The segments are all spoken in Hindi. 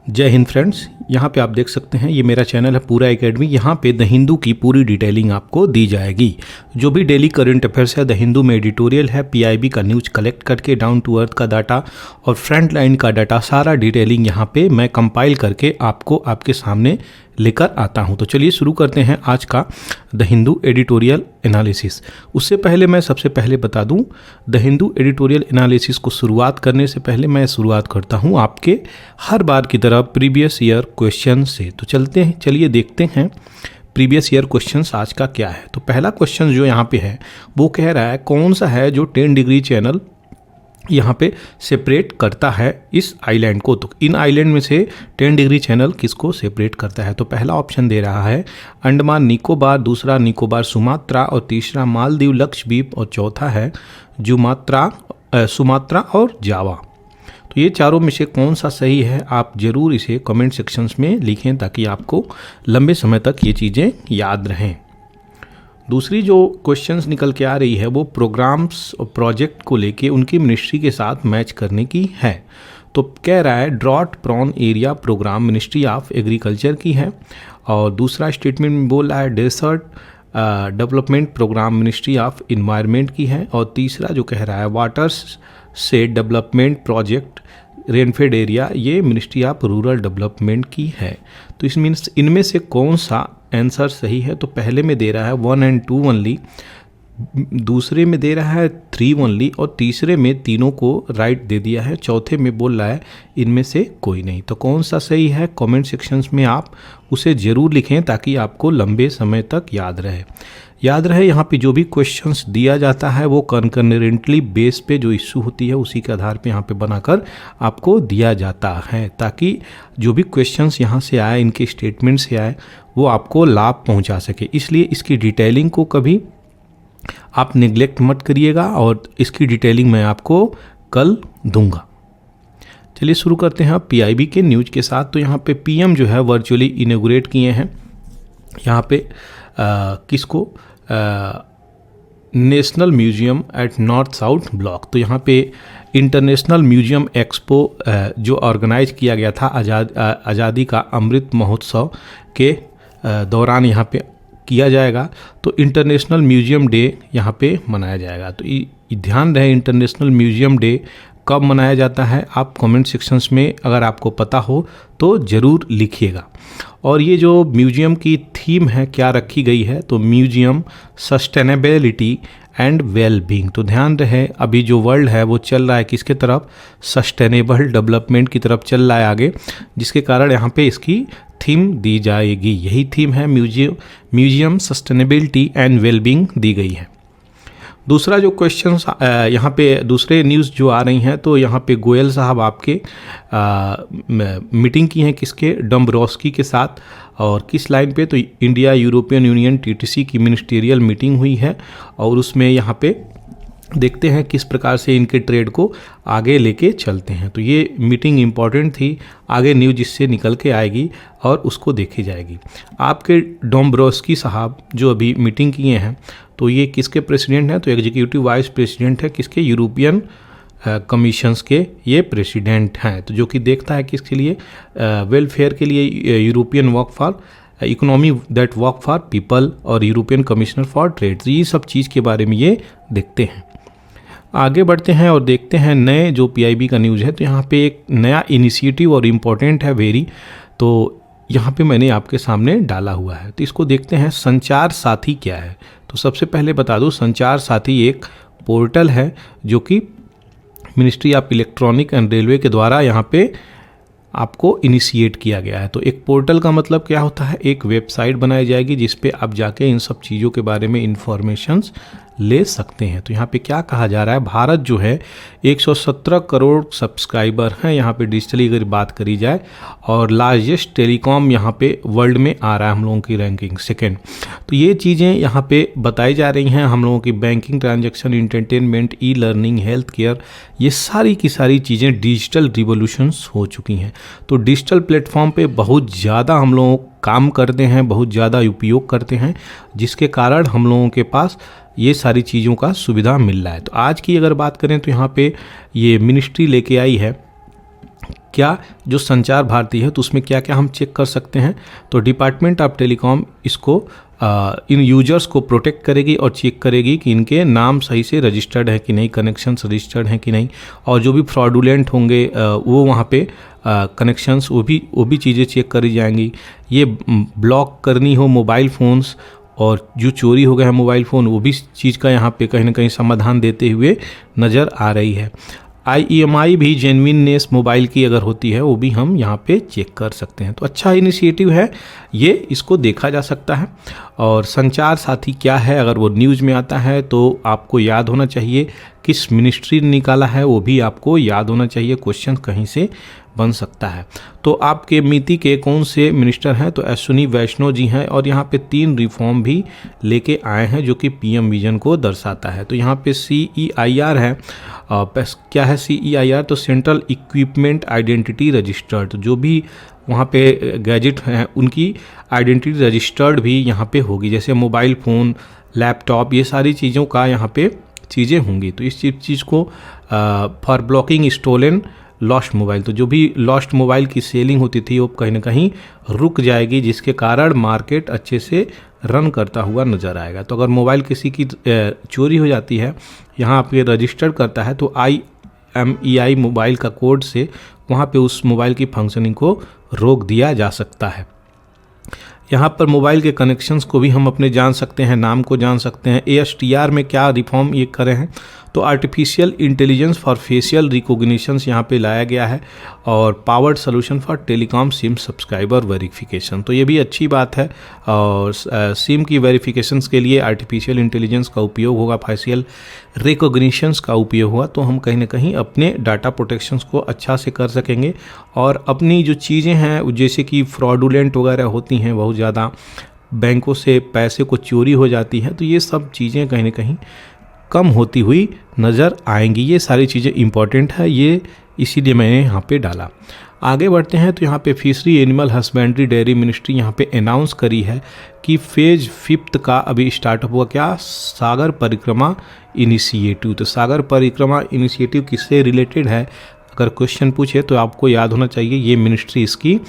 जय हिंद फ्रेंड्स, यहाँ पे आप देख सकते हैं ये मेरा चैनल है पूरा एकेडमी। यहाँ पे द हिंदू की पूरी डिटेलिंग आपको दी जाएगी। जो भी डेली करंट अफेयर्स है द हिंदू में एडिटोरियल है, पीआईबी का न्यूज़ कलेक्ट करके डाउन टू अर्थ का डाटा और फ्रंट लाइन का डाटा सारा डिटेलिंग यहाँ पे मैं कंपाइल करके आपको आपके सामने लेकर आता हूँ। तो चलिए शुरू करते हैं आज का द हिंदू एडिटोरियल एनालिसिस। उससे पहले मैं सबसे पहले बता दूं, द हिंदू एडिटोरियल एनालिसिस को शुरुआत करने से पहले मैं शुरुआत करता हूं आपके हर बार की तरह प्रीवियस ईयर क्वेश्चन से। तो चलिए देखते हैं प्रीवियस ईयर क्वेश्चंस आज का क्या है। तो पहला क्वेश्चन जो यहाँ पे है वो कह रहा है कौन सा है जो 10 डिग्री चैनल यहाँ पे सेपरेट करता है इस आइलैंड को। तो इन आइलैंड में से 10 डिग्री चैनल किसको सेपरेट करता है। तो पहला ऑप्शन दे रहा है अंडमान निकोबार, दूसरा निकोबार सुमात्रा और तीसरा मालदीव लक्षद्वीप और चौथा है सुमात्रा और जावा। तो ये चारों में से कौन सा सही है आप ज़रूर इसे कमेंट सेक्शंस में लिखें ताकि आपको लंबे समय तक ये चीज़ें याद रहें। दूसरी जो क्वेश्चंस निकल के आ रही है वो प्रोग्राम्स और प्रोजेक्ट को लेके उनकी मिनिस्ट्री के साथ मैच करने की है। तो कह रहा है drought prone area programme ministry of agriculture की है और दूसरा स्टेटमेंट में बोल रहा है desert development programme ministry of environment की है और तीसरा जो कह रहा है वाटर्स से डेवलपमेंट प्रोजेक्ट रेनफेड एरिया ये मिनिस्ट्री ऑफ रूरल डेवलपमेंट की है। तो इस मीन्स इनमें से कौन सा आंसर सही है। तो पहले में दे रहा है 1 और 2 ओनली, दूसरे में दे रहा है 3 ओनली और तीसरे में तीनों को राइट दे दिया है, चौथे में बोल रहा है इनमें से कोई नहीं। तो कौन सा सही है कमेंट सेक्शंस में आप उसे ज़रूर लिखें ताकि आपको लंबे समय तक याद रहे। यहाँ पे जो भी क्वेश्चंस दिया जाता है वो कंकरेंटली बेस पे जो इशू होती है उसी के आधार पे यहाँ पे बनाकर आपको दिया जाता है ताकि जो भी क्वेश्चंस यहाँ से आए इनके स्टेटमेंट से आए वो आपको लाभ पहुँचा सके। इसलिए इसकी डिटेलिंग को कभी आप निगलेक्ट मत करिएगा और इसकी डिटेलिंग मैं आपको कल दूंगा। चलिए शुरू करते हैं पीआईबी के न्यूज़ के साथ। तो यहाँ पे पीएम जो है वर्चुअली इनॉग्रेट किए हैं यहाँ पे किसको National Museum at North South Block. तो यहाँ पे इंटरनेशनल म्यूजियम एक्सपो जो ऑर्गेनाइज किया गया था आज़ादी का अमृत महोत्सव के दौरान यहाँ पे किया जाएगा। तो इंटरनेशनल म्यूजियम डे यहाँ पे मनाया जाएगा। तो ध्यान रहे इंटरनेशनल म्यूजियम डे कब मनाया जाता है आप कमेंट सेक्शंस में अगर आपको पता हो तो ज़रूर लिखिएगा। और ये जो म्यूजियम की थीम है क्या रखी गई है तो म्यूजियम सस्टेनेबिलिटी एंड वेलबींग। तो ध्यान रहे अभी जो वर्ल्ड है वो चल रहा है किसके तरफ, सस्टेनेबल डेवलपमेंट की तरफ चल रहा है आगे, जिसके कारण यहाँ पे इसकी थीम दी जाएगी। यही थीम है म्यूजियम सस्टेनेबिलिटी एंड वेलबींग दी गई है। दूसरा जो क्वेश्चन यहाँ पे दूसरे न्यूज़ जो आ रही हैं तो यहाँ पे गोयल साहब आपके मीटिंग की हैं किसके, डोम्ब्रोवस्की के साथ और किस लाइन पे तो इंडिया यूरोपियन यूनियन टीटीसी की मिनिस्टीरियल मीटिंग हुई है और उसमें यहाँ पे देखते हैं किस प्रकार से इनके ट्रेड को आगे लेके चलते हैं। तो ये मीटिंग इम्पॉर्टेंट थी, आगे न्यूज़ इससे निकल के आएगी और उसको देखी जाएगी। आपके डोम्ब्रोवस्की साहब जो अभी मीटिंग किए हैं तो ये किसके प्रेसिडेंट हैं तो एग्जीक्यूटिव वाइस प्रेसिडेंट है किसके, यूरोपियन कमीशंस के ये प्रेसिडेंट हैं। तो जो कि देखता है किसके लिए, वेलफेयर के लिए, European work for economy that work for people और यूरोपियन कमिश्नर फॉर ट्रेड। तो ये सब चीज़ के बारे में ये देखते हैं। आगे बढ़ते हैं और देखते हैं नए जो पीआईबी का न्यूज़ है। तो यहाँ पे एक नया इनिशिएटिव और इम्पोर्टेंट है वेरी, तो यहाँ पे मैंने आपके सामने डाला हुआ है। तो इसको देखते हैं संचार साथी क्या है। तो सबसे पहले बता दूँ संचार साथी एक पोर्टल है जो कि ministry of electronic and railway के द्वारा यहाँ पे आपको इनिशिएट किया गया है। तो एक पोर्टल का मतलब क्या होता है, एक वेबसाइट बनाई जाएगी जिस पे आप जाके इन सब चीज़ों के बारे में इंफॉर्मेशंस ले सकते हैं। तो यहाँ पे क्या कहा जा रहा है, भारत जो है 117 करोड़ सब्सक्राइबर हैं यहाँ पे डिजिटली अगर बात करी जाए और लार्जेस्ट टेलीकॉम यहाँ पे वर्ल्ड में आ रहा है हम लोगों की रैंकिंग सेकेंड। तो ये चीज़ें यहाँ पे बताई जा रही हैं हम लोगों की banking transaction, entertainment, e learning, health care, ये सारी की सारी चीज़ें डिजिटल रिवोल्यूशंस हो चुकी हैं। तो डिजिटल प्लेटफॉर्म पे बहुत ज़्यादा हम लोग काम करते हैं, बहुत ज़्यादा उपयोग करते हैं जिसके कारण हम लोगों के पास ये सारी चीज़ों का सुविधा मिल रहा है। तो आज की अगर बात करें तो यहाँ पे ये मिनिस्ट्री लेके आई है क्या जो संचार भारती है तो उसमें क्या क्या हम चेक कर सकते हैं। तो डिपार्टमेंट ऑफ टेलीकॉम इसको इन यूजर्स को प्रोटेक्ट करेगी और चेक करेगी कि इनके नाम सही से रजिस्टर्ड है कि नहीं, कनेक्शंस रजिस्टर्ड हैं कि नहीं, और जो भी फ्रॉडुलेंट होंगे वो वहाँ पे कनेक्शंस वो भी चीज़ें चेक करी जाएंगी। ये ब्लॉक करनी हो मोबाइल फ़ोन्स और जो चोरी हो गया है मोबाइल फ़ोन, वो भी चीज़ का यहाँ पे कहीं ना कहीं समाधान देते हुए नज़र आ रही है। IEMI भी जेन्युइननेस मोबाइल की अगर होती है वो भी हम यहाँ पे चेक कर सकते हैं। तो अच्छा इनिशिएटिव है ये, इसको देखा जा सकता है। और संचार साथी क्या है, अगर वो न्यूज़ में आता है तो आपको याद होना चाहिए, किस मिनिस्ट्री ने निकाला है वो भी आपको याद होना चाहिए, क्वेश्चन कहीं से बन सकता है। तो आपके मिति के कौन से मिनिस्टर हैं, तो अश्विनी वैष्णव जी हैं, और यहाँ पे 3 रिफॉर्म भी लेके आए हैं जो कि PM विजन को दर्शाता है। तो यहाँ पे CEIR है, क्या है CEIR, तो सेंट्रल इक्विपमेंट आइडेंटिटी रजिस्टर्ड, तो जो भी वहाँ पे गैजेट हैं उनकी आइडेंटिटी रजिस्टर्ड भी यहाँ पे होगी, जैसे मोबाइल फ़ोन, लैपटॉप, ये सारी चीज़ों का यहाँ पे चीज़ें होंगी। तो इस चीज़ को for blocking stolen lost mobile, तो जो भी लॉस्ट मोबाइल की सेलिंग होती थी वो कहीं ना कहीं रुक जाएगी, जिसके कारण मार्केट अच्छे से रन करता हुआ नज़र आएगा। तो अगर मोबाइल किसी की चोरी हो जाती है, यहाँ आप ये रजिस्टर करता है, तो IMEI मोबाइल का कोड से वहाँ पे उस मोबाइल की फंक्शनिंग को रोक दिया जा सकता है। यहाँ पर मोबाइल के कनेक्शंस को भी हम अपने जान सकते हैं, नाम को जान सकते हैं। ASTR में क्या रिफॉर्म ये करे हैं, तो artificial intelligence for facial recognitions यहाँ पे लाया गया है, और powered solution for telecom SIM subscriber verification, तो ये भी अच्छी बात है। और सिम की वेरिफिकेशंस के लिए आर्टिफिशियल इंटेलिजेंस का उपयोग होगा, फेशियल रिकॉग्निशंस का उपयोग होगा, तो हम कहीं ना कहीं अपने डाटा प्रोटेक्शंस को अच्छा से कर सकेंगे। और अपनी जो चीज़ें हैं जैसे कि फ्रॉडुलेंट वगैरह होती हैं, बहुत ज़्यादा बैंकों से पैसे को चोरी हो जाती हैं, तो ये सब चीज़ें कहीं ना कहीं कम होती हुई नज़र आएंगी। ये सारी चीज़ें इंपॉर्टेंट है, ये इसीलिए मैंने यहाँ पे डाला। आगे बढ़ते हैं तो यहाँ पे fishery animal husbandry dairy ministry यहाँ पे अनाउंस करी है कि फेज 5 का अभी स्टार्टअप हुआ, क्या, सागर परिक्रमा इनिशिएटिव। तो सागर परिक्रमा इनिशिएटिव किससे रिलेटेड है, अगर क्वेश्चन पूछे तो आपको याद होना चाहिए ये मिनिस्ट्री इसकी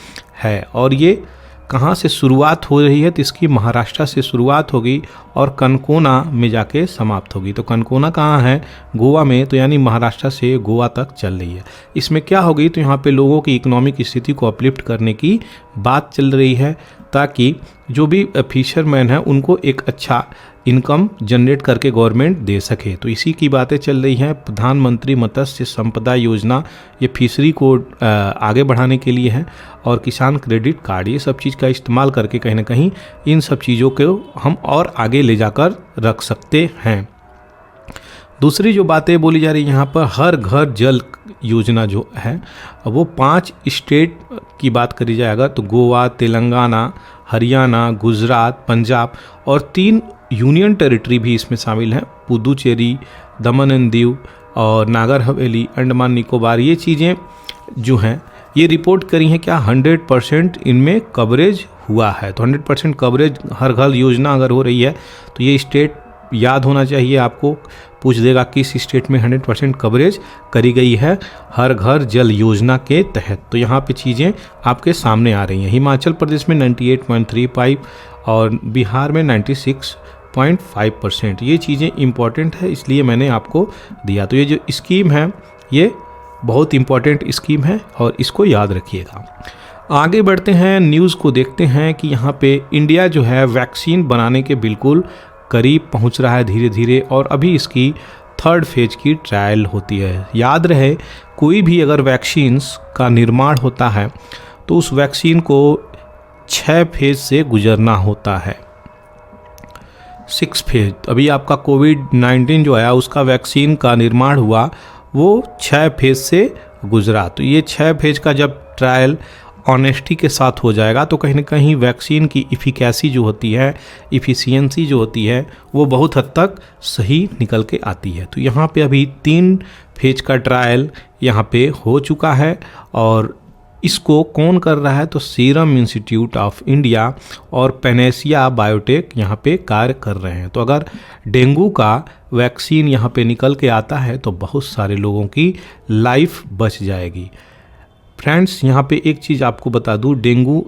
है। और ये कहाँ से शुरुआत हो रही है, तो इसकी महाराष्ट्र से शुरुआत होगी और कनकोना में जाके समाप्त होगी। तो कनकोना कहाँ है, गोवा में, तो यानी महाराष्ट्र से गोवा तक चल रही है। इसमें क्या होगी, तो यहाँ पे लोगों की इकोनॉमिक स्थिति को अपलिफ्ट करने की बात चल रही है, ताकि जो भी फिशरमैन है उनको एक अच्छा इनकम जनरेट करके गवर्नमेंट दे सके। तो इसी की बातें चल रही हैं। प्रधानमंत्री मत्स्य संपदा योजना ये फिशरी को आगे बढ़ाने के लिए है, और किसान क्रेडिट कार्ड, ये सब चीज़ का इस्तेमाल करके कहीं ना कहीं इन सब चीज़ों को हम और आगे ले जाकर रख सकते हैं। दूसरी जो बातें बोली जा रही है यहाँ पर, हर घर जल योजना जो है वो 5 स्टेट की बात करी जाए अगर, तो गोवा, तेलंगाना, हरियाणा, गुजरात, पंजाब, और 3 यूनियन टेरिटरी भी इसमें शामिल हैं, पुदुचेरी, दमन एंड दीव और नागर हवेली, अंडमान निकोबार। ये चीज़ें जो हैं ये रिपोर्ट करी हैं क्या, 100% इनमें कवरेज हुआ है। तो 100% कवरेज हर घर योजना अगर हो रही है तो ये स्टेट याद होना चाहिए, आपको पूछ देगा किस स्टेट में 100% कवरेज करी गई है हर घर जल योजना के तहत। तो यहाँ पे चीज़ें आपके सामने आ रही हैं। हिमाचल प्रदेश में 98.35 और बिहार में 96.5%। ये चीज़ें इंपॉर्टेंट है, इसलिए मैंने आपको दिया। तो ये जो स्कीम है ये बहुत इंपॉर्टेंट स्कीम है और इसको याद रखिएगा। आगे बढ़ते हैं, न्यूज़ को देखते हैं कि यहाँ पे इंडिया जो है वैक्सीन बनाने के बिल्कुल करीब पहुँच रहा है धीरे धीरे, और अभी इसकी 3rd फेज की ट्रायल होती है। याद रहे, कोई भी अगर वैक्सीन्स का निर्माण होता है तो उस वैक्सीन को 6 फेज से गुजरना होता है। 6 फेज, अभी आपका कोविड-19 जो आया उसका वैक्सीन का निर्माण हुआ, वो 6 फेज से गुजरा। तो ये 6 फेज का जब ट्रायल ऑनेस्टी के साथ हो जाएगा तो कहीं ना कहीं वैक्सीन की इफिकेसी जो होती है, इफ़िशियंसी जो होती है, वो बहुत हद तक सही निकल के आती है। तो यहाँ पे अभी 3 फेज का ट्रायल यहाँ पे हो चुका है, और इसको कौन कर रहा है, तो सीरम इंस्टीट्यूट ऑफ इंडिया और पैनेसिया बायोटेक यहाँ पे कार्य कर रहे हैं। तो अगर डेंगू का वैक्सीन यहाँ पे निकल के आता है तो बहुत सारे लोगों की लाइफ बच जाएगी। फ्रेंड्स यहाँ पे एक चीज़ आपको बता दूँ, डेंगू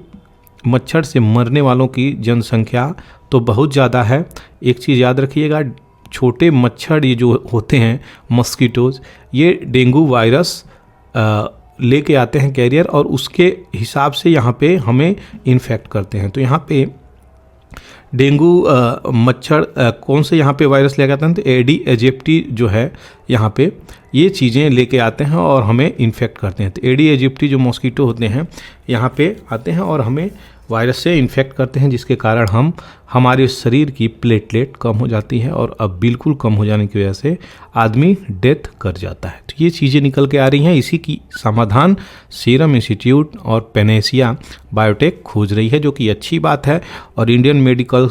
मच्छर से मरने वालों की जनसंख्या तो बहुत ज़्यादा है। एक चीज़ याद रखिएगा, छोटे मच्छर ये जो होते हैं मस्कीटोज़, ये डेंगू वायरस लेके आते हैं कैरियर, और उसके हिसाब से यहाँ पे हमें इन्फेक्ट करते हैं। तो यहाँ पे डेंगू मच्छर कौन से यहाँ पे वायरस लेके आते हैं, तो एडी एजिप्टी जो है यहाँ पे ये चीज़ें लेके आते हैं और हमें इन्फेक्ट करते हैं। तो एडी एजिप्टी जो मॉस्किटो होते हैं यहाँ पे आते हैं और हमें वायरस से इन्फेक्ट करते हैं, जिसके कारण हमारे शरीर की प्लेटलेट कम हो जाती है और अब बिल्कुल कम हो जाने की वजह से आदमी डेथ कर जाता है। तो ये चीज़ें निकल के आ रही हैं। इसी की समाधान सीरम इंस्टीट्यूट और पैनेसिया बायोटेक खोज रही है, जो कि अच्छी बात है, और इंडियन मेडिकल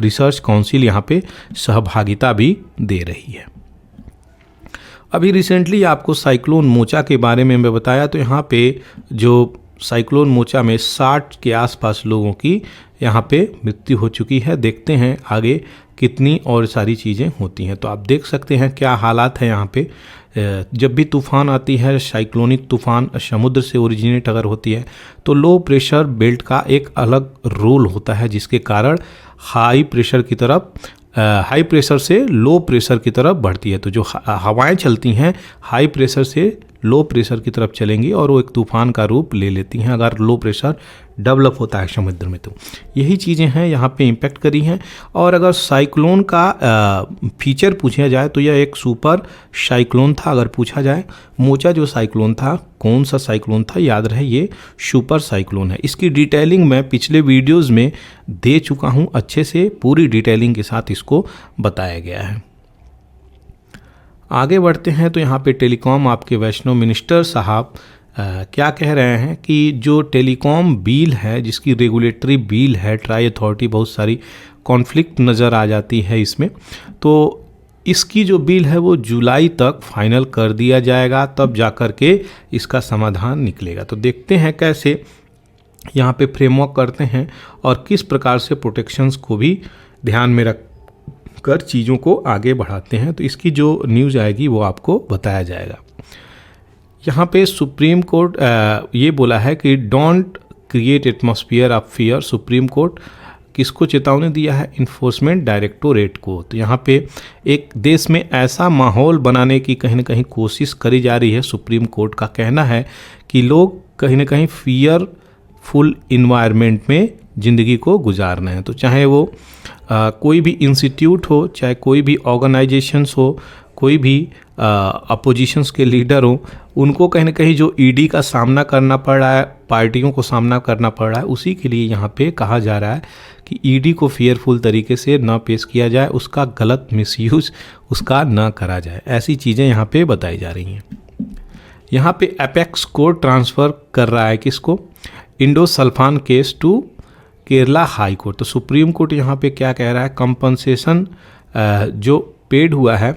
रिसर्च काउंसिल यहाँ पे सहभागिता भी दे रही है। अभी रिसेंटली आपको साइक्लोन मोचा के बारे में मैं बताया, तो यहाँ पे जो साइक्लोन मोचा में 60 के आसपास लोगों की यहाँ पे मृत्यु हो चुकी है। देखते हैं आगे कितनी और सारी चीज़ें होती हैं। तो आप देख सकते हैं क्या हालात है यहाँ पे। जब भी तूफ़ान आती है, साइक्लोनिक तूफ़ान समुद्र से ओरिजिनेट अगर होती है, तो लो प्रेशर बेल्ट का एक अलग रोल होता है, जिसके कारण हाई प्रेशर से लो प्रेशर की तरफ बढ़ती है। तो जो हवाएं चलती हैं हाई प्रेशर से लो प्रेशर की तरफ चलेंगी और वो एक तूफ़ान का रूप ले लेती हैं अगर लो प्रेशर डेवलप होता है समुद्र में। तो यही चीज़ें हैं यहाँ पे इम्पेक्ट करी हैं। और अगर साइक्लोन का फीचर पूछा जाए तो यह एक सुपर साइक्लोन था। अगर पूछा जाए मोचा जो साइक्लोन था कौन सा साइक्लोन था, याद रहे ये सुपर साइक्लोन है। इसकी डिटेलिंग मैं पिछले वीडियोज़ में दे चुका हूँ, अच्छे से पूरी डिटेलिंग के साथ इसको बताया गया है। आगे बढ़ते हैं तो यहाँ पे टेलीकॉम आपके वैष्णव मिनिस्टर साहब क्या कह रहे हैं कि जो टेलीकॉम बिल है, जिसकी रेगुलेटरी बिल है, ट्राई अथॉरिटी, बहुत सारी कॉन्फ्लिक्ट नज़र आ जाती है इसमें, तो इसकी जो बिल है वो जुलाई तक फाइनल कर दिया जाएगा, तब जा कर के इसका समाधान निकलेगा। तो देखते हैं कैसे यहाँ पे फ्रेमवर्क करते हैं और किस प्रकार से प्रोटेक्शंस को भी ध्यान में रख कर चीज़ों को आगे बढ़ाते हैं। तो इसकी जो न्यूज़ आएगी वो आपको बताया जाएगा। यहाँ पे सुप्रीम कोर्ट ये बोला है कि don't create atmosphere of fear. Supreme court किसको चेतावनी दिया है? इन्फोर्समेंट डायरेक्टोरेट को। तो यहाँ पे एक देश में ऐसा माहौल बनाने की कहीं ना कहीं कोशिश करी जा रही है। सुप्रीम कोर्ट का कहना है कि लोग कहीं ना कहीं फियरफुल इन्वायरमेंट में ज़िंदगी को गुजार रहे हैं। तो चाहे वो कोई भी इंस्टीट्यूट हो, चाहे कोई भी ऑर्गेनाइजेशंस हो, कोई भी अपोजिशंस के लीडर हो, उनको कहीं ना कहीं जो ईडी का सामना करना पड़ रहा है, पार्टियों को सामना करना पड़ रहा है, उसी के लिए यहाँ पे कहा जा रहा है कि ईडी को फेयरफुल तरीके से ना पेश किया जाए, उसका गलत मिसयूज उसका ना करा जाए। ऐसी चीज़ें यहाँ पे बताई जा रही हैं। यहाँ पे एपेक्स कोर्ट ट्रांसफ़र कर रहा है किसको? Endosulfan case to Kerala High Court. तो सुप्रीम कोर्ट यहाँ पे क्या कह रहा है? कंपनसेशन जो पेड हुआ है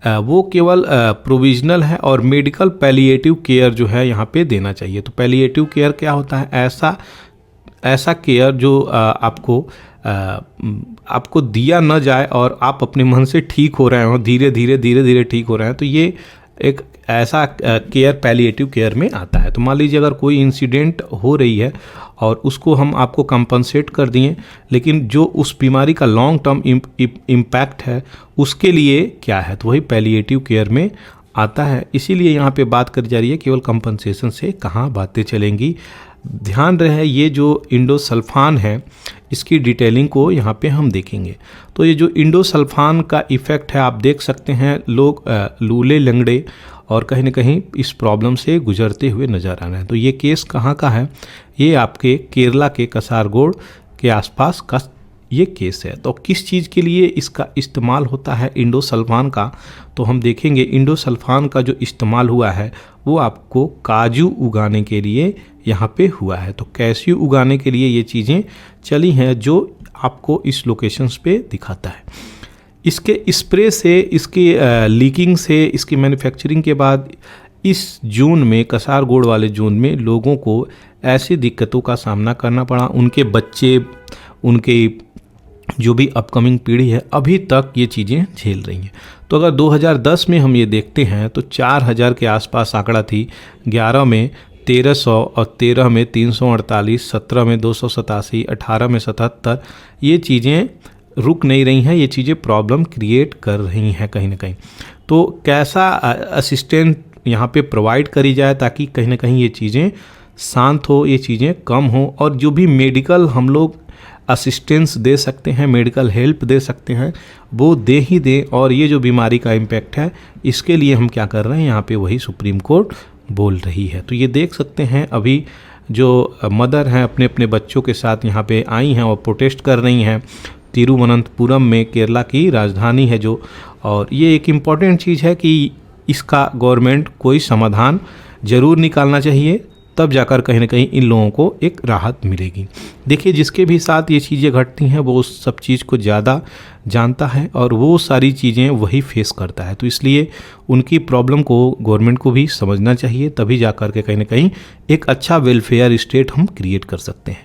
वो केवल प्रोविजनल है और मेडिकल पैलिएटिव केयर जो है यहाँ पे देना चाहिए। तो पैलिएटिव केयर क्या होता है? ऐसा केयर जो आपको दिया न जाए और आप अपने मन से ठीक हो रहे हो, धीरे धीरे ठीक हो रहे हैं, तो ये एक ऐसा केयर पैलिएटिव केयर में आता है। तो मान लीजिए अगर कोई इंसिडेंट हो रही है और उसको हम आपको कंपनसेट कर दिए, लेकिन जो उस बीमारी का लॉन्ग टर्म इम्पैक्ट है उसके लिए क्या है, तो वही पैलिएटिव केयर में आता है। इसीलिए यहाँ पे बात करी जा रही है केवल कंपनसेशन से कहाँ बातें चलेंगी। ध्यान रहे ये जो इंडोसल्फान है इसकी डिटेलिंग को यहाँ पे हम देखेंगे। तो ये जो इंडोसल्फान का इफ़ेक्ट है आप देख सकते हैं, लोग लूले लंगड़े और कहीं ना कहीं इस प्रॉब्लम से गुजरते हुए नज़र आ रहे हैं। तो ये केस कहाँ का है? ये आपके केरला के कसारगोड के आसपास का ये केस है। तो किस चीज़ के लिए इसका इस्तेमाल होता है इंडोसल्फान का? तो हम देखेंगे इंडोसल्फान का जो इस्तेमाल हुआ है वो आपको काजू उगाने के लिए यहाँ पे हुआ है। तो कैस्यू उगाने के लिए ये चीज़ें चली हैं जो आपको इस लोकेशंस पे दिखाता है। इसके स्प्रे से, इसकी लीकिंग से, इसकी मैन्युफैक्चरिंग के बाद इस जोन में, कसारगोड वाले जोन में लोगों को ऐसी दिक्कतों का सामना करना पड़ा। उनके बच्चे, उनके जो भी अपकमिंग पीढ़ी है अभी तक ये चीज़ें झेल रही हैं। तो अगर 2010 में हम ये देखते हैं तो 4000 के आसपास आंकड़ा थी, 11 में 1300 और 13 में 348, 17 में 287, 18 में 77। ये चीज़ें रुक नहीं रही हैं, ये चीज़ें प्रॉब्लम क्रिएट कर रही हैं कहीं ना कहीं। तो कैसा असिस्टेंट यहाँ पे प्रोवाइड करी जाए ताकि कहीं ना कहीं ये चीज़ें शांत हो, ये चीज़ें कम हो, और जो भी मेडिकल हम लोग असिस्टेंस दे सकते हैं, मेडिकल हेल्प दे सकते हैं, वो दे ही दें। और ये जो बीमारी का इम्पैक्ट है, इसके लिए हम क्या कर रहे हैं, यहाँ पे वही सुप्रीम कोर्ट बोल रही है। तो ये देख सकते हैं अभी जो मदर हैं अपने अपने बच्चों के साथ यहाँ पे आई हैं और प्रोटेस्ट कर रही हैं तिरुवनंतपुरम में, केरला की राजधानी है जो। और ये एक इम्पॉर्टेंट चीज़ है कि इसका गवर्नमेंट कोई समाधान ज़रूर निकालना चाहिए, तब जाकर कहीं ना कहीं इन लोगों को एक राहत मिलेगी। देखिए, जिसके भी साथ ये चीज़ें घटती हैं वो उस सब चीज़ को ज़्यादा जानता है और वो सारी चीज़ें वही फेस करता है। तो इसलिए उनकी प्रॉब्लम को गवर्नमेंट को भी समझना चाहिए, तभी जाकर के कहीं ना कहीं एक अच्छा वेलफेयर स्टेट हम क्रिएट कर सकते हैं।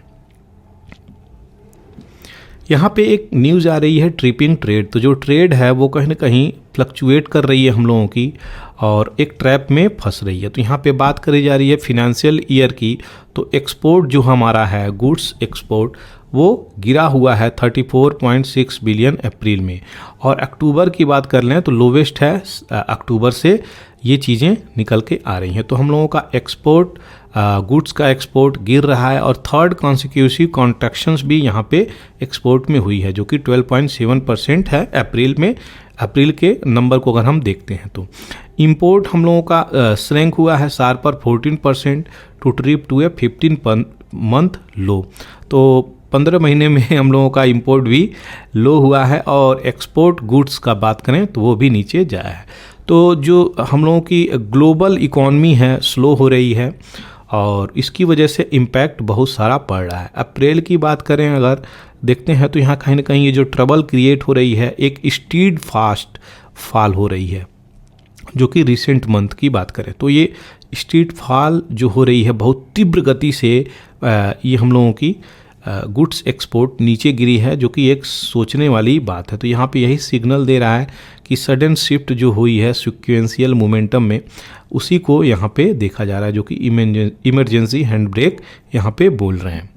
यहाँ पे एक न्यूज़ आ रही है ट्रिपिंग ट्रेड। तो जो ट्रेड है वो कहीं ना कहीं फ्लक्चुएट कर रही है हम लोगों की और एक ट्रैप में फंस रही है। तो यहाँ पे बात करी जा रही है फिनेंशियल ईयर की। तो एक्सपोर्ट जो हमारा है, गुड्स एक्सपोर्ट, वो गिरा हुआ है 34.6 बिलियन अप्रैल में, और अक्टूबर की बात कर लें तो लोवेस्ट है। अक्टूबर से ये चीज़ें निकल के आ रही हैं। तो हम लोगों का एक्सपोर्ट, गुड्स का एक्सपोर्ट गिर रहा है, और थर्ड कॉन्सिक्यूटिव कॉन्ट्रैक्शंस भी यहाँ पे एक्सपोर्ट में हुई है, जो कि 12.7% है अप्रैल में। अप्रैल के नंबर को अगर हम देखते हैं तो इंपोर्ट हम लोगों का श्रिंक हुआ है sharper 14% to trip to a 15 month low. तो 15 महीने में हम लोगों का इंपोर्ट भी लो हुआ है, और एक्सपोर्ट गुड्स का बात करें तो वो भी नीचे जाया है। तो जो हम लोगों की ग्लोबल इकॉनमी है स्लो हो रही है, और इसकी वजह से इम्पैक्ट बहुत सारा पड़ रहा है। अप्रैल की बात करें अगर देखते हैं तो यहाँ कहीं ना कहीं ये जो ट्रबल क्रिएट हो रही है, एक स्टीड फास्ट फॉल हो रही है, जो कि रिसेंट मंथ की बात करें तो ये स्टीड फॉल जो हो रही है बहुत तीव्र गति से, ये हम लोगों की गुड्स एक्सपोर्ट नीचे गिरी है, जो कि एक सोचने वाली बात है। तो यहाँ पे यही सिग्नल दे रहा है कि सडन शिफ्ट जो हुई है सिक्वेंशियल मोमेंटम में, उसी को यहाँ पे देखा जा रहा है, जो कि इमरजेंसी हैंड ब्रेक यहाँ पे बोल रहे हैं।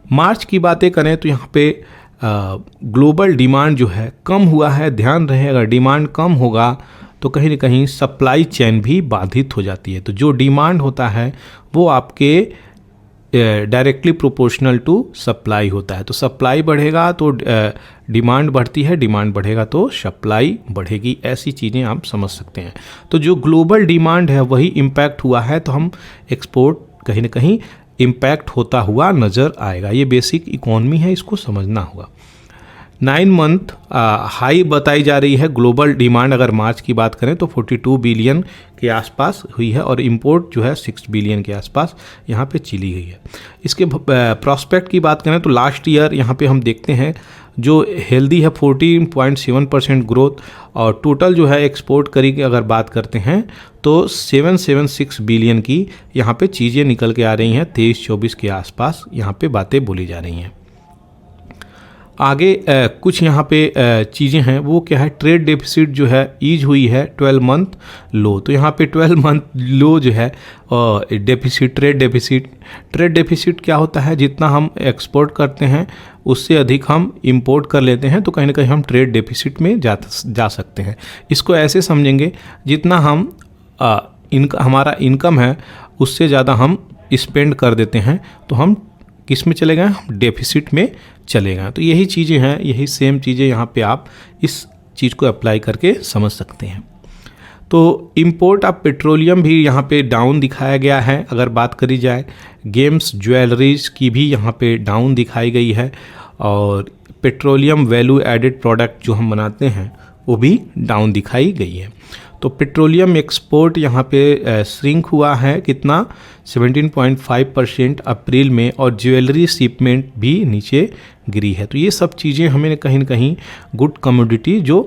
मार्च की बातें करें तो यहाँ पे ग्लोबल डिमांड जो है कम हुआ है। ध्यान रहे, अगर डिमांड कम होगा तो कहीं ना कहीं सप्लाई चेन भी बाधित हो जाती है। तो जो डिमांड होता है वो आपके डायरेक्टली प्रोपोर्शनल टू सप्लाई होता है। तो सप्लाई बढ़ेगा तो डिमांड बढ़ती है, डिमांड बढ़ेगा तो सप्लाई बढ़ेगी, ऐसी चीज़ें आप समझ सकते हैं। तो जो ग्लोबल डिमांड है वही इम्पैक्ट हुआ है, तो हम एक्सपोर्ट कहीं ना कहीं इम्पैक्ट होता हुआ नज़र आएगा। ये बेसिक इकोनॉमी है, इसको समझना होगा। 9 मंथ हाई बताई जा रही है ग्लोबल डिमांड। अगर मार्च की बात करें तो 42 बिलियन के आसपास हुई है, और इंपोर्ट जो है 6 बिलियन के आसपास यहाँ पे चली गई है। इसके प्रॉस्पेक्ट की बात करें तो लास्ट ईयर यहाँ पे हम देखते हैं जो हेल्दी है 14.7% ग्रोथ, और टोटल जो है एक्सपोर्ट करी की अगर बात करते हैं तो 776 बिलियन की यहाँ पे चीज़ें निकल के आ रही हैं। 23-24 के आसपास यहाँ पे बातें बोली जा रही हैं। आगे कुछ यहाँ पे चीज़ें हैं, वो क्या है, ट्रेड डेफिसिट जो है ईज हुई है 12 मंथ लो। तो यहाँ पे 12 मंथ लो जो है डेफिसिट, ट्रेड डेफिसिट क्या होता है, जितना हम एक्सपोर्ट करते हैं उससे अधिक हम इंपोर्ट कर लेते हैं, तो कहीं ना कहीं हम ट्रेड डेफिसिट में जा सकते हैं। इसको ऐसे समझेंगे, जितना हम हमारा इनकम है उससे ज़्यादा हम स्पेंड कर देते हैं, तो हम किस में चले गए, हम डेफिसिट में चले गए। तो यही चीज़ें हैं, यही सेम चीज़ें यहाँ पे आप इस चीज़ को अप्लाई करके समझ सकते हैं। तो इंपोर्ट ऑफ पेट्रोलियम भी यहाँ पे डाउन दिखाया गया है। अगर बात करी जाए गेम्स ज्वेलरीज की भी यहाँ पे डाउन दिखाई गई है, और पेट्रोलियम वैल्यू एडेड प्रोडक्ट जो हम बनाते हैं वो भी डाउन दिखाई गई है। तो पेट्रोलियम एक्सपोर्ट यहाँ पे श्रिंक हुआ है कितना, 17.5% अप्रैल में, और ज्वेलरी शिपमेंट भी नीचे गिरी है। तो ये सब चीज़ें हमें कहीं ना कहीं गुड कमोडिटी जो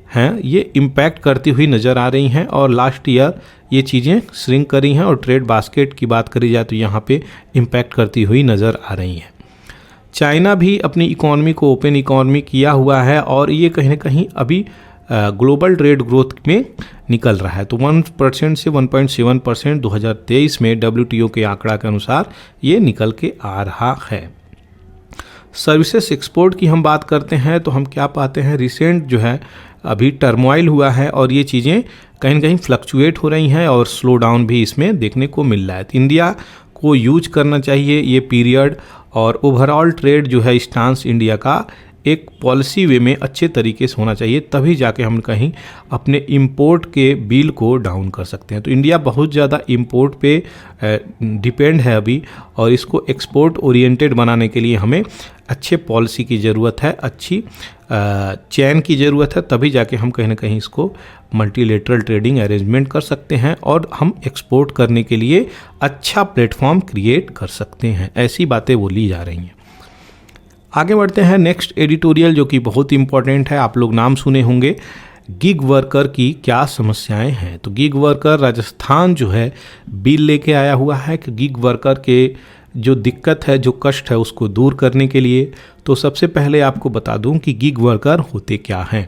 हैं ये इम्पैक्ट करती हुई नज़र आ रही हैं, और लास्ट ईयर ये चीज़ें श्रिंक करी हैं। और ट्रेड बास्केट की बात करी जाए तो यहाँ पे इम्पैक्ट करती हुई नज़र आ रही हैं। चाइना भी अपनी इकॉनमी को ओपन इकॉनमी किया हुआ है, और ये कहीं ना कहीं अभी ग्लोबल ट्रेड ग्रोथ में निकल रहा है। तो 1% से 1.7% 2023 में WTO के आंकड़ा के अनुसार ये निकल के आ रहा है। सर्विसेज एक्सपोर्ट की हम बात करते हैं तो हम क्या पाते हैं, रिसेंट जो है अभी टर्मोइल हुआ है और ये चीज़ें कहीं ना कहीं फ्लक्चुएट हो रही हैं और स्लो डाउन भी इसमें देखने को मिल रहा है। तो इंडिया को यूज करना चाहिए ये पीरियड, और ओवरऑल ट्रेड जो है स्टांस इंडिया का एक पॉलिसी वे में अच्छे तरीके से होना चाहिए, तभी जाके हम कहीं अपने इंपोर्ट के बिल को डाउन कर सकते हैं। तो इंडिया बहुत ज़्यादा इंपोर्ट पे डिपेंड है अभी, और इसको एक्सपोर्ट ओरिएंटेड बनाने के लिए हमें अच्छे पॉलिसी की ज़रूरत है, अच्छी चैन की ज़रूरत है, तभी जाके हम कहीं ना कहीं इसको मल्टीलेटरल ट्रेडिंग अरेंजमेंट कर सकते हैं और हम एक्सपोर्ट करने के लिए अच्छा प्लेटफॉर्म क्रिएट कर सकते हैं। ऐसी बातें बोली जा रही हैं। आगे बढ़ते हैं नेक्स्ट एडिटोरियल, जो कि बहुत इंपॉर्टेंट है, आप लोग नाम सुने होंगे, गिग वर्कर की क्या समस्याएं हैं। तो गिग वर्कर राजस्थान जो है बिल लेके आया हुआ है कि गिग वर्कर के जो दिक्कत है, जो कष्ट है, उसको दूर करने के लिए। तो सबसे पहले आपको बता दूं कि गिग वर्कर होते क्या हैं।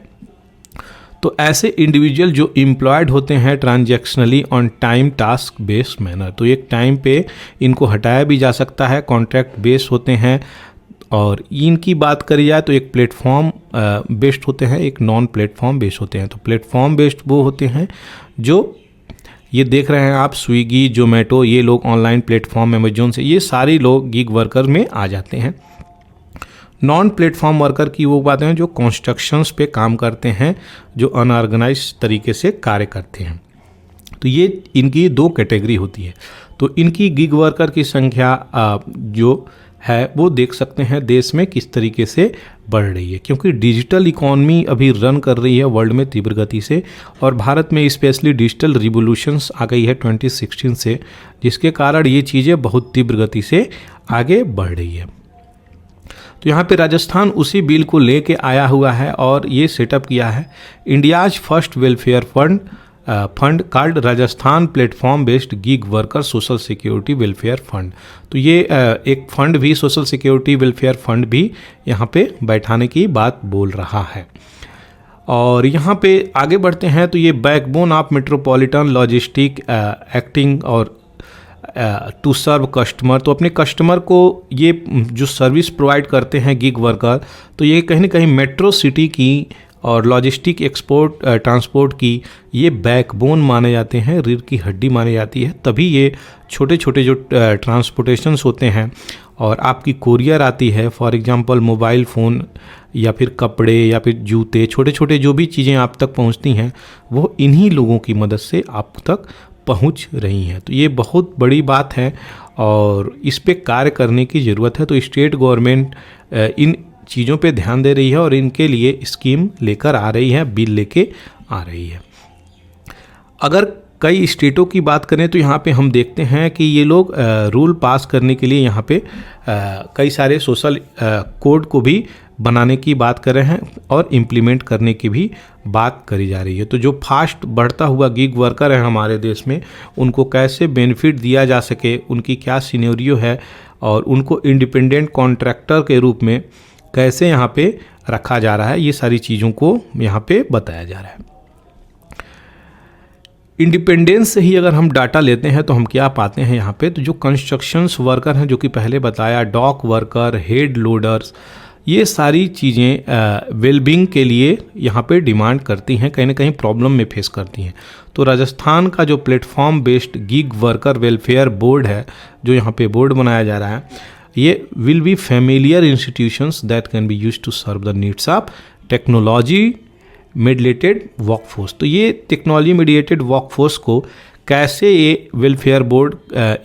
तो ऐसे इंडिविजुअल जो एम्प्लॉयड होते हैं transactionally on time task based manner, तो एक टाइम पे इनको हटाया भी जा सकता है, कॉन्ट्रैक्ट बेस्ड होते हैं। और इनकी बात करी जाए तो एक प्लेटफॉर्म बेस्ड होते हैं, एक नॉन प्लेटफॉर्म बेस्ड होते हैं। तो प्लेटफॉर्म बेस्ड वो होते हैं जो ये देख रहे हैं आप, स्विगी, जोमेटो, ये लोग ऑनलाइन प्लेटफॉर्म, अमेजोन से, ये सारे लोग गिग वर्कर में आ जाते हैं। नॉन प्लेटफॉर्म वर्कर की वो बातें हैं जो कंस्ट्रक्शंस पे काम करते हैं, जो अनऑर्गेनाइज तरीके से कार्य करते हैं। तो ये इनकी दो कैटेगरी होती है। तो इनकी गिग वर्कर की संख्या जो है वो देख सकते हैं देश में किस तरीके से बढ़ रही है, क्योंकि डिजिटल इकॉनमी अभी रन कर रही है वर्ल्ड में तीव्र गति से, और भारत में स्पेशली डिजिटल रिवोल्यूशंस आ गई है 2016 से, जिसके कारण ये चीज़ें बहुत तीव्र गति से आगे बढ़ रही है। तो यहाँ पे राजस्थान उसी बिल को लेके आया हुआ है और ये सेटअप किया है India's first welfare fund called Rajasthan platform based gig worker social security welfare fund. तो ये एक फंड भी, सोशल सिक्योरिटी वेलफेयर फंड भी यहाँ पे बैठाने की बात बोल रहा है। और यहाँ पे आगे बढ़ते हैं तो ये backbone of metropolitan logistic acting और टू सर्व कस्टमर, तो अपने कस्टमर को ये जो सर्विस प्रोवाइड करते हैं गिग वर्कर, तो ये कहीं ना कहीं मेट्रो सिटी की और लॉजिस्टिक एक्सपोर्ट ट्रांसपोर्ट की ये बैकबोन माने जाते हैं, रीढ़ की हड्डी मानी जाती है। तभी ये छोटे छोटे जो ट्रांसपोर्टेशंस होते हैं और आपकी कोरियर आती है, फॉर एग्जांपल मोबाइल फ़ोन या फिर कपड़े या फिर जूते, छोटे छोटे जो भी चीज़ें आप तक पहुंचती हैं वो इन्हीं लोगों की मदद से आप तक पहुंच रही हैं। तो ये बहुत बड़ी बात है और इस पे कार्य करने की ज़रूरत है। तो स्टेट गवर्नमेंट इन चीज़ों पे ध्यान दे रही है और इनके लिए स्कीम लेकर आ रही है, बिल लेके आ रही है। अगर कई स्टेटों की बात करें तो यहाँ पे हम देखते हैं कि ये लोग रूल पास करने के लिए यहाँ पे कई सारे सोशल कोड को भी बनाने की बात कर रहे हैं और इम्प्लीमेंट करने की भी बात करी जा रही है। तो जो फास्ट बढ़ता हुआ गिग वर्कर है हमारे देश में, उनको कैसे बेनिफिट दिया जा सके, उनकी क्या सिनेरियो है और उनको इंडिपेंडेंट कॉन्ट्रैक्टर के रूप में कैसे यहाँ पे रखा जा रहा है, ये सारी चीज़ों को यहाँ पे बताया जा रहा है। इंडिपेंडेंस से ही अगर हम डाटा लेते हैं तो हम क्या पाते हैं यहाँ पे, तो जो कंस्ट्रक्शंस वर्कर हैं, जो कि पहले बताया, डॉक वर्कर, हेड लोडर्स, ये सारी चीज़ें वेलबींग के लिए यहाँ पे डिमांड करती हैं, कहीं ना कहीं प्रॉब्लम में फेस करती हैं। तो राजस्थान का जो platform based gig worker welfare board है, जो यहाँ पे बोर्ड बनाया जा रहा है, ये will be familiar institutions that can be used to serve the needs of technology mediated workforce. तो ये टेक्नोलॉजी मेडिएटेड वर्कफोर्स को कैसे ये वेलफेयर बोर्ड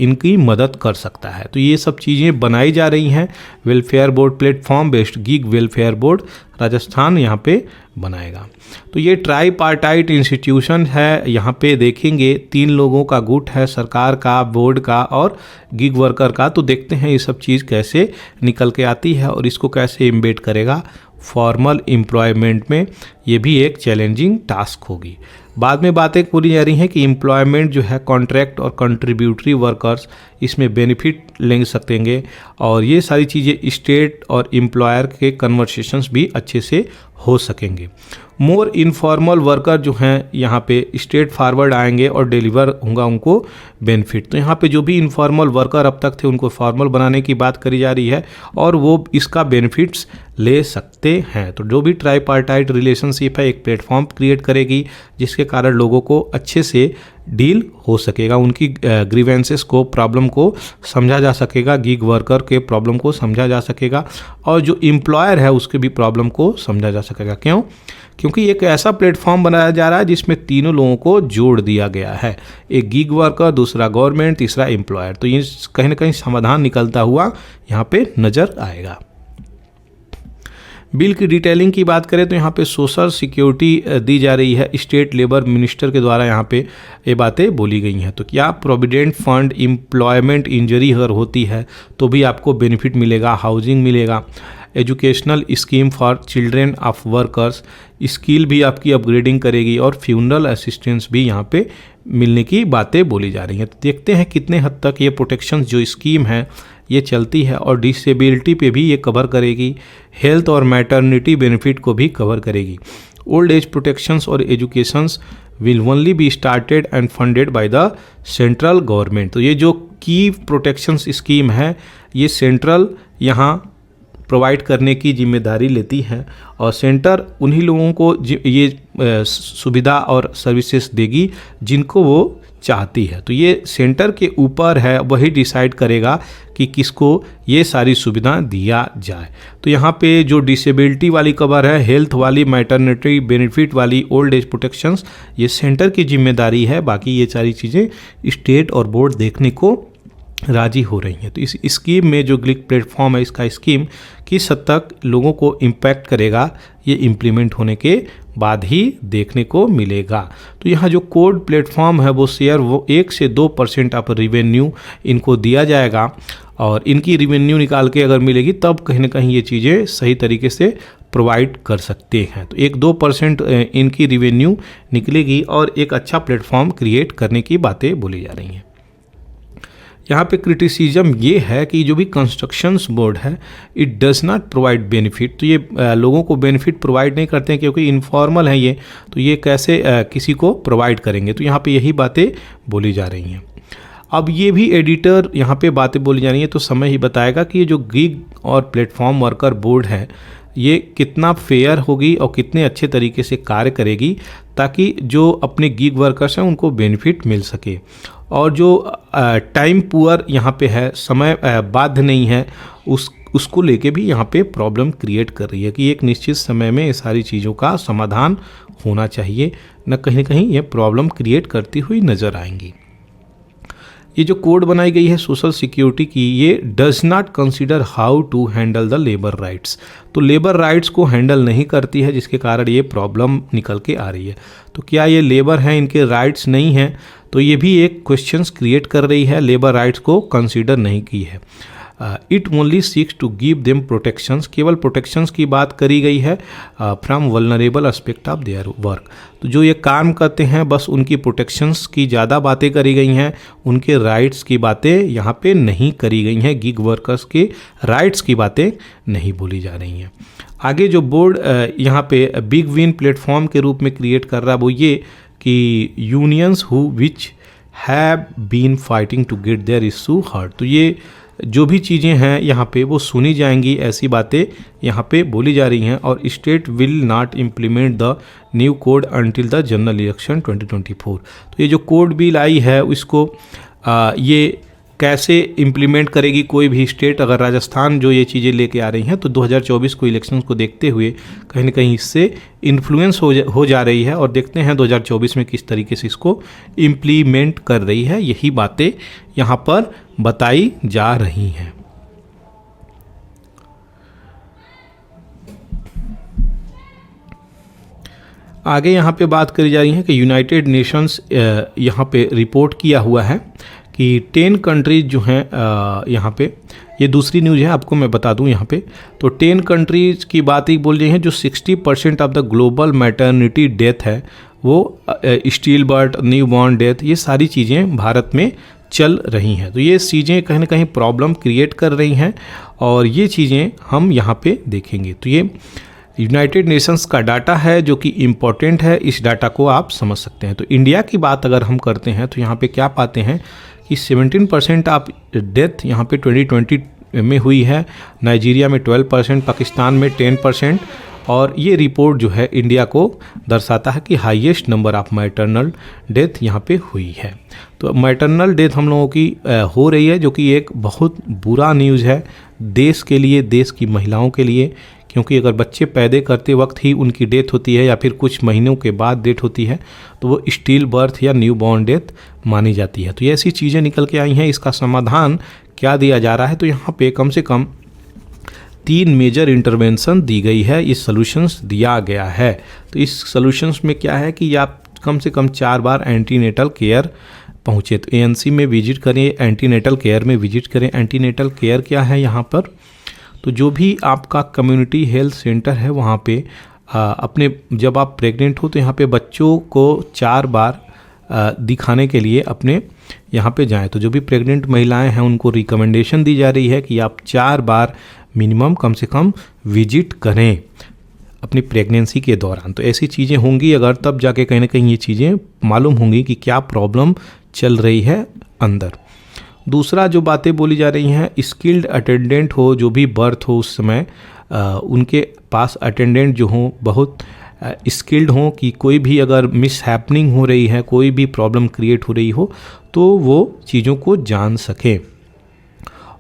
इनकी मदद कर सकता है, तो ये सब चीज़ें बनाई जा रही हैं। Welfare board platform based gig welfare board Rajasthan यहाँ पे बनाएगा। तो ये ट्राईपार्टाइट इंस्टीट्यूशन है, यहाँ पे देखेंगे 3 लोगों का गुट है, सरकार का, बोर्ड का और गिग वर्कर का। तो देखते हैं ये सब चीज़ कैसे निकल के आती है और इसको कैसे एम्बेड करेगा फॉर्मल एम्प्लॉयमेंट में। ये भी एक चैलेंजिंग टास्क होगी। बाद में बातें बोली जा रही हैं कि एम्प्लॉयमेंट जो है कॉन्ट्रैक्ट और कंट्रीब्यूटरी वर्कर्स इसमें बेनिफिट ले सकेंगे और ये सारी चीज़ें स्टेट और एम्प्लॉयर के कन्वर्सेशंस भी अच्छे से हो सकेंगे। मोर इनफॉर्मल वर्कर जो हैं यहाँ पे स्ट्रेट फॉरवर्ड आएंगे और डिलीवर होगा उनको बेनिफिट। तो यहाँ पे जो भी इनफॉर्मल वर्कर अब तक थे उनको फॉर्मल बनाने की बात करी जा रही है और वो इसका बेनिफिट्स ले सकते हैं। तो जो भी ट्राईपार्टाइट रिलेशनशिप है एक प्लेटफॉर्म क्रिएट करेगी जिसके कारण लोगों को अच्छे से डील हो सकेगा, उनकी ग्रीवेंसेस को, प्रॉब्लम को समझा जा सकेगा, गिग वर्कर के प्रॉब्लम को समझा जा सकेगा और जो एम्प्लॉयर है उसके भी प्रॉब्लम को समझा जा सकेगा। क्यों? क्योंकि एक ऐसा प्लेटफॉर्म बनाया जा रहा है जिसमें तीनों लोगों को जोड़ दिया गया है, एक गिग वर्कर, दूसरा गवर्नमेंट, तीसरा एम्प्लॉयर। तो ये कहीं ना कहीं समाधान निकलता हुआ यहाँ पे नज़र आएगा। बिल की डिटेलिंग की बात करें तो यहाँ पे सोशल सिक्योरिटी दी जा रही है, स्टेट लेबर मिनिस्टर के द्वारा यहाँ पे ये बातें बोली गई हैं। तो क्या प्रोविडेंट फंड, एम्प्लॉयमेंट इंजरी अगर होती है तो भी आपको बेनिफिट मिलेगा, हाउसिंग मिलेगा, educational scheme for children of workers, skill भी आपकी अपग्रेडिंग करेगी और फ्यूनरल असिस्टेंस भी यहाँ पे मिलने की बातें बोली जा रही हैं। तो देखते हैं कितने हद तक ये प्रोटेक्शन जो स्कीम है ये चलती है और डिसेबिलिटी पे भी ये कवर करेगी, हेल्थ और मैटरनिटी बेनिफिट को भी कवर करेगी। ओल्ड एज प्रोटेक्शंस और educations will only be started and funded by the central government. तो ये जो की प्रोटेक्शंस स्कीम है ये सेंट्रल यहाँ प्रोवाइड करने की जिम्मेदारी लेती है और सेंटर उन्हीं लोगों को ये सुविधा और सर्विसेज देगी जिनको वो चाहती है। तो ये सेंटर के ऊपर है, वही डिसाइड करेगा कि किसको ये सारी सुविधा दिया जाए। तो यहाँ पे जो डिसेबिलिटी वाली कवर है, हेल्थ वाली, मैटरनिटी बेनिफिट वाली, ओल्ड एज प्रोटेक्शंस, ये सेंटर की जिम्मेदारी है। बाकी ये सारी चीज़ें स्टेट और बोर्ड देखने को राजी हो रही हैं। तो इस स्कीम में जो ग्लिक प्लेटफॉर्म है इसका स्कीम किस हद तक लोगों को इम्पैक्ट करेगा ये इम्प्लीमेंट होने के बाद ही देखने को मिलेगा। तो यहाँ जो कोड प्लेटफॉर्म है वो शेयर वो 1 से 2% ऑफ रेवेन्यू इनको दिया जाएगा और इनकी रेवेन्यू निकाल के अगर मिलेगी तब कहीं ना कहीं ये चीज़ें सही तरीके से प्रोवाइड कर सकते हैं। तो 1-2% इनकी रेवेन्यू निकलेगी और एक अच्छा प्लेटफॉर्म क्रिएट करने की बातें बोली जा रही हैं। यहाँ पे क्रिटिसिज्म ये है कि जो भी कंस्ट्रक्शंस बोर्ड है it does not provide benefit. तो ये लोगों को बेनिफिट प्रोवाइड नहीं करते हैं क्योंकि इनफॉर्मल है ये, तो ये कैसे किसी को प्रोवाइड करेंगे। तो यहाँ पे यही बातें बोली जा रही हैं। अब ये भी एडिटर यहाँ पे बातें बोली जा रही हैं तो समय ही बताएगा कि ये जो गिग और प्लेटफॉर्म वर्कर बोर्ड है ये कितना फेयर होगी और कितने अच्छे तरीके से कार्य करेगी ताकि जो अपने गिग वर्कर्स हैं उनको बेनिफिट मिल सके। और जो टाइम पुअर यहाँ पे है, समय बाध्य नहीं है, उसको लेके भी यहाँ पे प्रॉब्लम क्रिएट कर रही है कि एक निश्चित समय में ये सारी चीज़ों का समाधान होना चाहिए, न कहीं ये प्रॉब्लम क्रिएट करती हुई नज़र आएंगी। ये जो कोड बनाई गई है सोशल सिक्योरिटी की ये does not consider how to handle the labour rights. तो लेबर राइट्स को हैंडल नहीं करती है जिसके कारण ये प्रॉब्लम निकल के आ रही है। तो क्या ये लेबर हैं, इनके राइट्स नहीं हैं? तो ये भी एक क्वेश्चंस क्रिएट कर रही है, लेबर राइट्स को कंसीडर नहीं की है। It only seeks to give them protections, केवल प्रोटेक्शंस की बात करी गई है from vulnerable aspect of their work. तो जो ये काम करते हैं बस उनकी प्रोटेक्शंस की ज़्यादा बातें करी गई हैं, उनके राइट्स की बातें यहाँ पे नहीं करी गई हैं, गिग वर्कर्स के राइट्स की बातें नहीं बोली जा रही हैं। आगे जो बोर्ड यहाँ पे बिग विन प्लेटफॉर्म के रूप में क्रिएट कर रहा है वो ये कि unions who which have been fighting to get their issue heard. तो ये जो भी चीज़ें हैं यहाँ पे वो सुनी जाएंगी, ऐसी बातें यहाँ पे बोली जा रही हैं। और state will not implement the new code until the general election 2024। तो ये जो कोड बिल आई है उसको ये कैसे इम्प्लीमेंट करेगी कोई भी स्टेट, अगर राजस्थान जो ये चीज़ें लेके आ रही हैं तो 2024 को इलेक्शंस को देखते हुए कहीं ना कहीं इससे इन्फ्लुएंस हो जा रही है और देखते हैं 2024 में किस तरीके से इसको इम्प्लीमेंट कर रही है। यही बातें यहाँ पर बताई जा रही हैं। आगे यहाँ पे बात करी जा रही है कि यूनाइटेड नेशंस यहाँ पे रिपोर्ट किया हुआ है कि 10 कंट्रीज जो हैं यहाँ पे, ये दूसरी न्यूज़ है आपको मैं बता दूं यहाँ पे। तो 10 कंट्रीज की बात ही बोल रही हैं जो 60% of the global maternity death है वो steel birth, new born death, ये सारी चीज़ें भारत में चल रही हैं। तो ये चीज़ें कहीं ना कहीं प्रॉब्लम क्रिएट कर रही हैं और ये चीज़ें हम यहाँ पे देखेंगे। तो ये यूनाइटेड नेशंस का डाटा है जो कि इम्पोर्टेंट है, इस डाटा को आप समझ सकते हैं। तो इंडिया की बात अगर हम करते हैं तो यहाँ पे क्या पाते हैं कि 17% ऑफ डेथ यहाँ पे 2020 में हुई है, नाइजीरिया में 12%, पाकिस्तान में 10%, और ये रिपोर्ट जो है इंडिया को दर्शाता है कि highest number of maternal death यहाँ पे हुई है। तो मैटरनल डेथ हम लोगों की हो रही है, जो कि एक बहुत बुरा न्यूज़ है देश के लिए, देश की महिलाओं के लिए, क्योंकि अगर बच्चे पैदा करते वक्त ही उनकी डेथ होती है या फिर कुछ महीनों के बाद डेथ होती है तो वो स्टिल बर्थ या न्यू बॉर्न डेथ मानी जाती है। तो ये ऐसी चीज़ें निकल के आई हैं। इसका समाधान क्या दिया जा रहा है, तो यहाँ पे कम से कम 3 मेजर इंटरवेंशन दी गई है, ये सॉल्यूशंस दिया गया है। तो इस सॉल्यूशंस में क्या है कि आप कम से कम 4 बार एंटीनेटल केयर पहुँचे, तो एएनसी में विजिट करें, एंटीनेटल केयर में विजिट करें। एंटीनेटल केयर क्या है यहाँ पर, तो जो भी आपका कम्युनिटी हेल्थ सेंटर है वहाँ पे अपने जब आप प्रेग्नेंट हो तो यहाँ पे बच्चों को 4 बार दिखाने के लिए अपने यहाँ पे जाएं। तो जो भी प्रेग्नेंट महिलाएं हैं उनको रिकमेंडेशन दी जा रही है कि आप 4 बार मिनिमम कम से कम विजिट करें अपनी प्रेगनेंसी के दौरान। तो ऐसी चीज़ें होंगी अगर, तब जाके कहीं ना कहीं ये चीज़ें मालूम होंगी कि क्या प्रॉब्लम चल रही है अंदर। दूसरा जो बातें बोली जा रही हैं, स्किल्ड अटेंडेंट हो, जो भी बर्थ हो उस समय उनके पास अटेंडेंट जो हों बहुत स्किल्ड हों कि कोई भी अगर मिस हैपनिंग हो रही है, कोई भी प्रॉब्लम क्रिएट हो रही हो तो वो चीज़ों को जान सकें।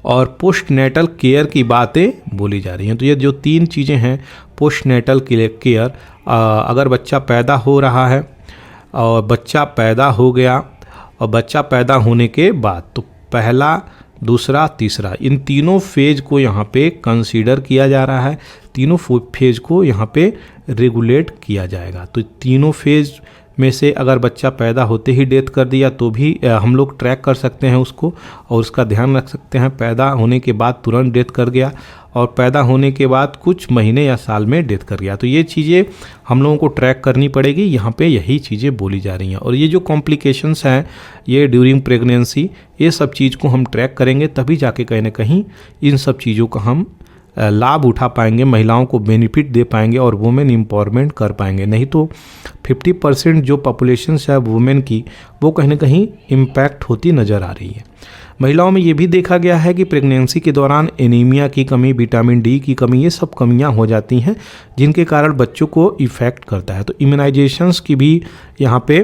और पोस्ट नेटल केयर की बातें बोली जा रही हैं। तो ये जो 3 चीज़ें हैं, पोस्ट नेटल केयर, अगर बच्चा पैदा हो रहा है और बच्चा पैदा हो गया और बच्चा पैदा होने के बाद, तो पहला, दूसरा, तीसरा, इन तीनों फेज को यहाँ पे कंसीडर किया जा रहा है, तीनों फेज को यहाँ पे रेगुलेट किया जाएगा। तो तीनों फेज में से अगर बच्चा पैदा होते ही डेथ कर दिया तो भी हम लोग ट्रैक कर सकते हैं उसको और उसका ध्यान रख सकते हैं। पैदा होने के बाद तुरंत डेथ कर गया और पैदा होने के बाद कुछ महीने या साल में डेथ कर गया, तो ये चीज़ें हम लोगों को ट्रैक करनी पड़ेगी। यहाँ पे यही चीज़ें बोली जा रही हैं। और ये जो कॉम्प्लिकेशंस हैं ये ड्यूरिंग प्रेगनेंसी, ये सब चीज़ को हम ट्रैक करेंगे तभी जाके कहीं ना कहीं इन सब चीज़ों का हम लाभ उठा पाएंगे, महिलाओं को बेनिफिट दे पाएंगे और वुमेन एम्पावरमेंट कर पाएंगे। नहीं तो 50% जो पॉपुलेशन है वुमेन की, वो कहीं ना कहीं इम्पैक्ट होती नज़र आ रही है। महिलाओं में ये भी देखा गया है कि प्रेगनेंसी के दौरान एनीमिया की कमी, विटामिन डी की कमी, ये सब कमियां हो जाती हैं जिनके कारण बच्चों को इफ़ेक्ट करता है। तो इम्यूनाइजेशंस की भी यहाँ पे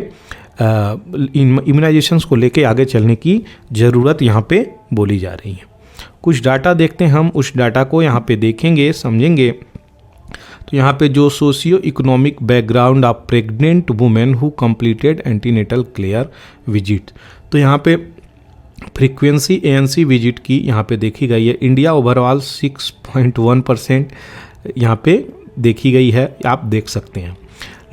इम्यूनाइजेशंस को लेके आगे चलने की ज़रूरत यहाँ पे बोली जा रही है। कुछ डाटा देखते हैं हम, उस डाटा को यहाँ पे देखेंगे, समझेंगे। तो यहाँ पे जो socio economic background of pregnant women who completed antenatal care visit, तो यहाँ पे फ्रीक्वेंसी एएनसी विजिट की यहाँ पे देखी गई है। इंडिया ओवरऑल 6.1% यहाँ पे देखी गई है, आप देख सकते हैं।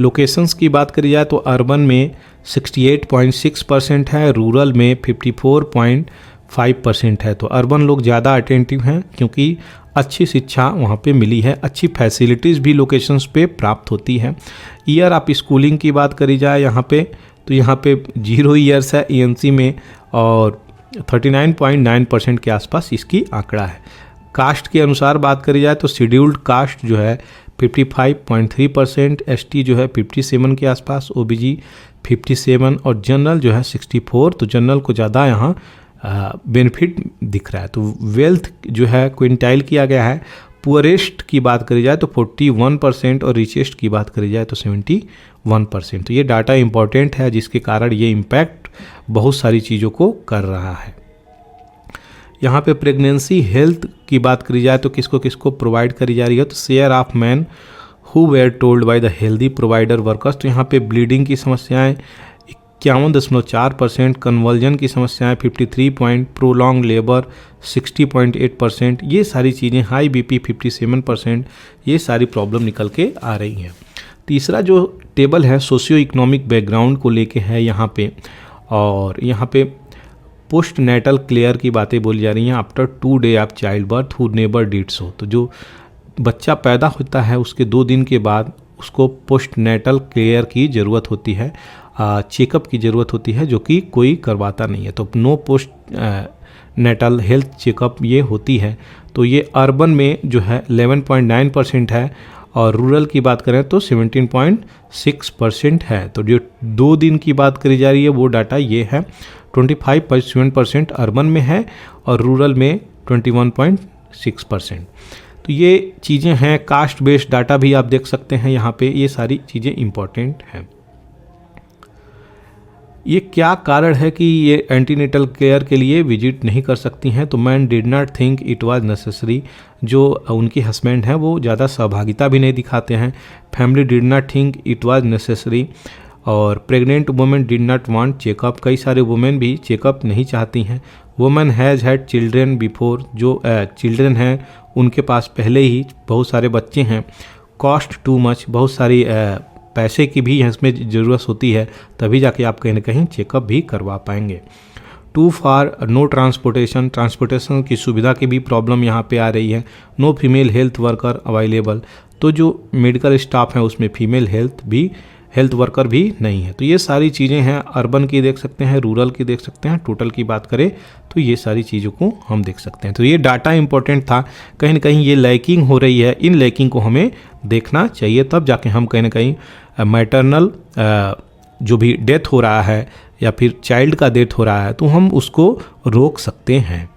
लोकेशंस की बात करी जाए तो अर्बन में 68.6% है, रूरल में 54.5% है। तो अर्बन लोग ज़्यादा अटेंटिव हैं क्योंकि अच्छी शिक्षा वहाँ पे मिली है, अच्छी फैसिलिटीज़ भी लोकेशंस पे प्राप्त होती है। ईयर ऑफ स्कूलिंग की बात करी जाए यहाँ पे, तो यहाँ पे 0 ईयर्स है एएनसी में और 39.9% के आसपास इसकी आंकड़ा है। कास्ट के अनुसार बात करी जाए तो शेड्यूल्ड कास्ट जो है 55.3%, एसटी जो है 57 के आसपास, ओबीजी 57 और जनरल जो है 64। तो जनरल को ज़्यादा यहाँ बेनिफिट दिख रहा है। तो वेल्थ जो है क्विंटाइल किया गया है। पुअरेस्ट की बात करी जाए तो 41% और रिचेस्ट की बात करी जाए तो 71%। तो ये डाटा इम्पॉर्टेंट है जिसके कारण ये इम्पैक्ट बहुत सारी चीज़ों को कर रहा है। यहाँ पे प्रेगनेंसी हेल्थ की बात करी जाए तो किसको किसको प्रोवाइड करी जा रही है, तो share of man who were told by the healthy provider workers, तो यहाँ पे ब्लीडिंग की समस्याएं 51.4%, कन्वर्जन की समस्याएं 53 प्रोलॉन्ग लेबर 60.8%, ये सारी चीज़ें, हाई बीपी 57%, ये सारी प्रॉब्लम निकल के आ रही हैं। तीसरा जो टेबल है सोशियो इकोनॉमिक बैकग्राउंड को लेके है यहाँ पे, और यहाँ पे पोस्ट नेटल केयर की बातें बोली जा रही हैं। After 2 day of child birth who neighbour did so, तो जो बच्चा पैदा होता है उसके 2 दिन के बाद उसको पोस्ट नेटल केयर की ज़रूरत होती है, चेकअप की ज़रूरत होती है, जो कि कोई करवाता नहीं है। तो no postnatal health checkup ये होती है। तो ये अर्बन में जो है 11.9% है और रूरल की बात करें तो 17.6% है। तो जो 2 दिन की बात करी जा रही है वो डाटा ये है, 25.7% अर्बन में है और रूरल में 21.6%। तो ये चीज़ें हैं। कास्ट बेस्ड डाटा भी आप देख सकते हैं यहाँ पे, ये सारी चीज़ें इम्पॉर्टेंट हैं। ये क्या कारण है कि ये एंटीनेटल केयर के लिए विजिट नहीं कर सकती हैं? तो man did not think it was necessary. जो उनकी हस्बैंड हैं वो ज़्यादा सहभागिता भी नहीं दिखाते हैं। Family did not think it was necessary. और pregnant women did not want checkup, कई सारे वुमेन भी चेकअप नहीं चाहती हैं। Women has had children before, जो चिल्ड्रेन हैं उनके पास पहले ही बहुत सारे बच्चे हैं। कॉस्ट टू मच, बहुत सारी पैसे की भी इसमें ज़रूरत होती है, तभी जाके आप कहीं ना कहीं चेकअप भी करवा पाएंगे। Too far, no transportation, transportation की सुविधा की भी प्रॉब्लम यहाँ पे आ रही है। No female health worker available, तो जो मेडिकल स्टाफ है उसमें फीमेल हेल्थ वर्कर भी नहीं है। तो ये सारी चीज़ें हैं, अर्बन की देख सकते हैं, रूरल की देख सकते हैं, टोटल की बात करें तो ये सारी चीज़ों को हम देख सकते हैं। तो ये डाटा इंपॉर्टेंट था, कहीं ना कहीं ये लैकिंग हो रही है, इन लैकिंग को हमें देखना चाहिए, तब जाके हम कहीं ना कहीं मैटरनल जो भी डेथ हो रहा है या फिर चाइल्ड का डेथ हो रहा है तो हम उसको रोक सकते हैं।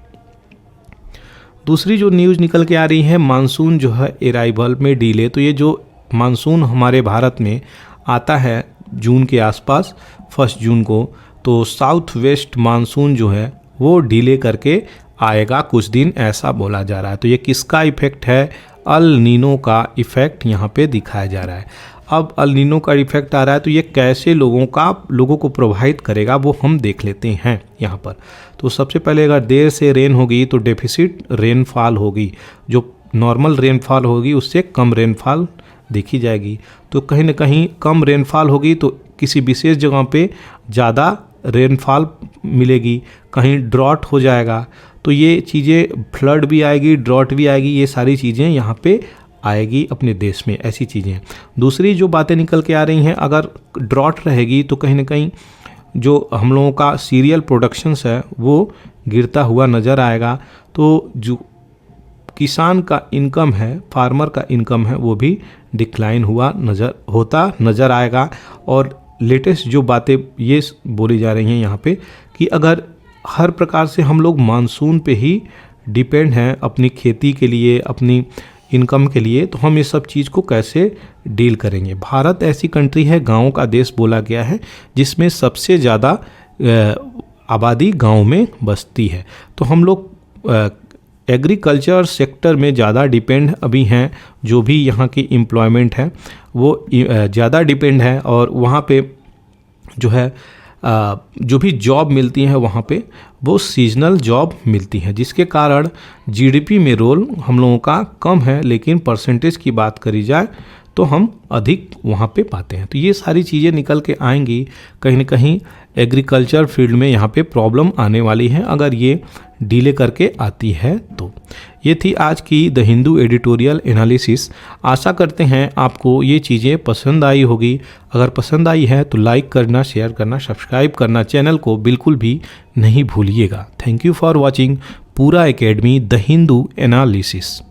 दूसरी जो न्यूज़ निकल के आ रही है, मानसून जो है अराइवल में डिले। तो ये जो मानसून हमारे भारत में आता है जून के आसपास, 1 जून को, तो साउथ वेस्ट मानसून जो है वो डिले करके आएगा कुछ दिन, ऐसा बोला जा रहा है। तो ये किसका इफेक्ट है? अल नीनो का इफेक्ट यहाँ पे दिखाया जा रहा है। अब अल नीनो का इफेक्ट आ रहा है तो ये कैसे लोगों को प्रभावित करेगा वो हम देख लेते हैं यहाँ पर। तो सबसे पहले अगर देर से रेन होगी तो डेफिसिट रेनफॉल होगी, जो नॉर्मल रेनफॉल होगी उससे कम रेनफॉल देखी जाएगी। तो कहीं ना कहीं कम रेनफॉल होगी तो किसी विशेष जगह पे ज़्यादा रेनफॉल मिलेगी, कहीं ड्रॉट हो जाएगा, तो ये चीज़ें, फ्लड भी आएगी, ड्रॉट भी आएगी, ये सारी चीज़ें यहाँ पे आएगी अपने देश में, ऐसी चीज़ें। दूसरी जो बातें निकल के आ रही हैं, अगर ड्रॉट रहेगी तो कहीं ना कहीं जो हम लोगों का सीरियल प्रोडक्शंस है वो गिरता हुआ नज़र आएगा। तो जो किसान का इनकम है, फार्मर का इनकम है, वो भी डिक्लाइन होता नज़र आएगा। और लेटेस्ट जो बातें ये बोली जा रही हैं यहाँ पे कि अगर हर प्रकार से हम लोग मानसून पे ही डिपेंड हैं अपनी खेती के लिए, अपनी इनकम के लिए, तो हम ये सब चीज़ को कैसे डील करेंगे। भारत ऐसी कंट्री है, गाँव का देश बोला गया है, जिसमें सबसे ज़्यादा आबादी गाँव में बसती है। तो हम लोग एग्रीकल्चर सेक्टर में ज़्यादा डिपेंड अभी हैं, जो भी यहाँ की एम्प्लॉयमेंट है वो ज़्यादा डिपेंड है। और वहाँ पे जो है जो भी जॉब मिलती हैं वहाँ पे वो सीजनल जॉब मिलती हैं, जिसके कारण जीडीपी में रोल हम लोगों का कम है, लेकिन परसेंटेज की बात करी जाए तो हम अधिक वहाँ पे पाते हैं। तो ये सारी चीज़ें निकल के आएंगी, कहीं ना कहीं एग्रीकल्चर फील्ड में यहाँ पे प्रॉब्लम आने वाली है अगर ये डिले करके आती है तो। ये थी आज की द हिंदू एडिटोरियल एनालिसिस। आशा करते हैं आपको ये चीज़ें पसंद आई होगी। अगर पसंद आई है तो लाइक करना, शेयर करना, सब्सक्राइब करना चैनल को बिल्कुल भी नहीं भूलिएगा। थैंक यू फॉर वॉचिंग पूरा एकेडमी द हिंदू एनालिसिस।